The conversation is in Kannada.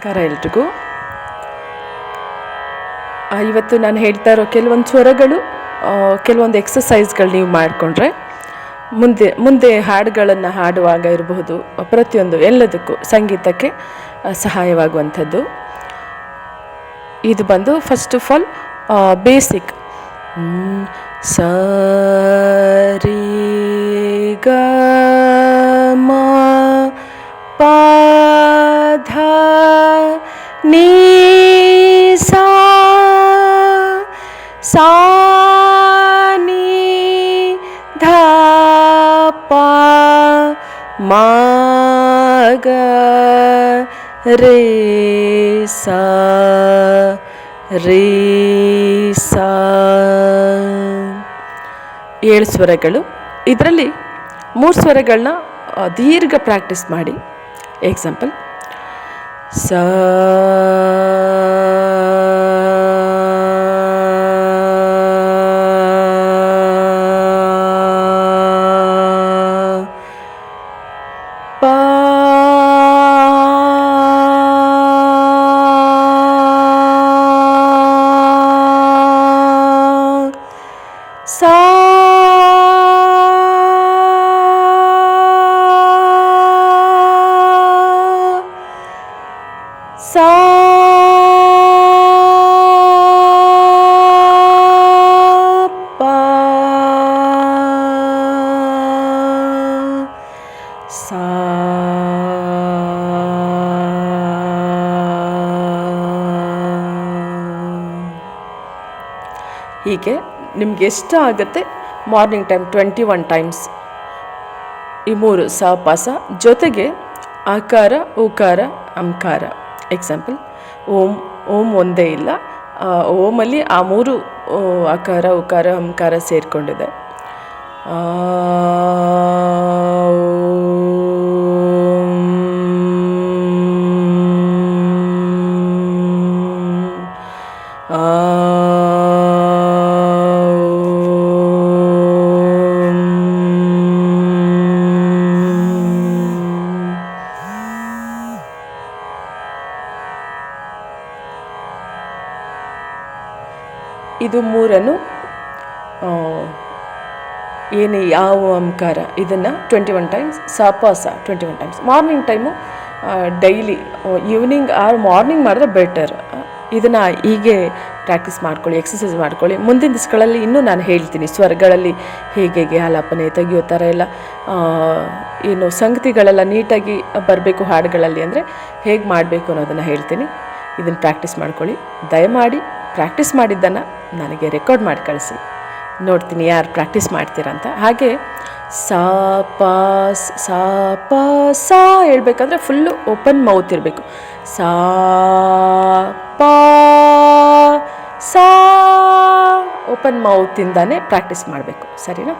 ನಮಸ್ಕಾರ ಎಲ್ರಿಗೂ. ಇವತ್ತು ನಾನು ಹೇಳ್ತಾ ಇರೋ ಕೆಲವೊಂದು ಸ್ವರಗಳು, ಕೆಲವೊಂದು ಎಕ್ಸಸೈಸ್ಗಳು ನೀವು ಮಾಡಿಕೊಂಡ್ರೆ ಮುಂದೆ ಹಾಡುಗಳನ್ನು ಹಾಡುವಾಗ ಇರಬಹುದು, ಪ್ರತಿಯೊಂದು ಎಲ್ಲದಕ್ಕೂ ಸಂಗೀತಕ್ಕೆ ಸಹಾಯವಾಗುವಂಥದ್ದು. ಇದು ಬಂದು ಫಸ್ಟ್ ಆಫ್ ಆಲ್ ಬೇಸಿಕ್ ಸ ರಿ ಗ ಮ ಪ ಧ ನೀ ಸಾ ಸಾ ನೀ ಧ ಪ ಮ ಗ ರೇ ಸಾ ರೇ ಸಾ 7 ಸ್ವರಗಳು. ಇದರಲ್ಲಿ 3 ಸ್ವರಗಳನ್ನ ದೀರ್ಘ ಪ್ರಾಕ್ಟೀಸ್ ಮಾಡಿ. ಎಕ್ಸಾಂಪಲ್ ಸ ಪ ಸಾ ಸಾ ಪ ಸಾ ಹೀಗೆ ನಿಮ್ಗೆ ಎಷ್ಟು ಆಗುತ್ತೆ ಮಾರ್ನಿಂಗ್ ಟೈಮ್ 21 ಟೈಮ್ಸ್ ಈ 3 ಸ ಪ ಸ ಜೊತೆಗೆ ಆಕಾರ ಉಕಾರ ಅಂಕಾರ. ಎಕ್ಸಾಂಪಲ್ ಓಂ ಒಂದೇ ಇಲ್ಲ, ಓಮಲ್ಲಿ ಆ 3 ಆಕಾರ ಉಕಾರ ಅಂಕಾರ ಸೇರಿಕೊಂಡಿದೆ. ಇದು 3 ಏನು ಯಾವ ಅಂಕಾರ ಇದನ್ನು 21 ಟೈಮ್ಸ್, ಸ ಪ ಸ 21 times. Morning time daily evening or morning ಮಾಡಿದ್ರೆ ಬೆಟರ್. ಇದನ್ನು ಹೀಗೆ ಪ್ರಾಕ್ಟೀಸ್ ಮಾಡ್ಕೊಳ್ಳಿ, ಎಕ್ಸಸೈಸ್ ಮಾಡ್ಕೊಳ್ಳಿ. ಮುಂದಿನ ದಿವಸಗಳಲ್ಲಿ ಇನ್ನೂ ನಾನು ಹೇಳ್ತೀನಿ ಸ್ವರಗಳಲ್ಲಿ ಹೇಗೆ ಆಲಾಪನೆ ತೆಗಿಯೋ ಥರ ಎಲ್ಲ, ಏನು ಸಂಗತಿಗಳೆಲ್ಲ ನೀಟಾಗಿ ಬರಬೇಕು ಹಾಡುಗಳಲ್ಲಿ ಅಂದರೆ ಹೇಗೆ ಮಾಡಬೇಕು ಅನ್ನೋದನ್ನು ಹೇಳ್ತೀನಿ. ಇದನ್ನು ಪ್ರಾಕ್ಟೀಸ್ ಮಾಡ್ಕೊಳ್ಳಿ. ದಯಮಾಡಿ ಪ್ರಾಕ್ಟೀಸ್ ಮಾಡಿದ್ದನ್ನು ನನಗೆ ರೆಕಾರ್ಡ್ ಮಾಡಿ ಕಳಿಸಿ, ನೋಡ್ತೀನಿ ಯಾರು ಪ್ರಾಕ್ಟೀಸ್ ಮಾಡ್ತೀರಂತ. ಹಾಗೆ ಸಾ ಪ ಸಾ ಪ ಸಾ ಹೇಳ್ಬೇಕಾದ್ರೆ ಫುಲ್ಲು ಓಪನ್ ಮೌತ್ ಇರಬೇಕು. ಸಾ ಪ ಸಾ ಓಪನ್ ಮೌತಿಂದಾನೇ ಪ್ರಾಕ್ಟೀಸ್ ಮಾಡಬೇಕು. ಸರಿನಾ?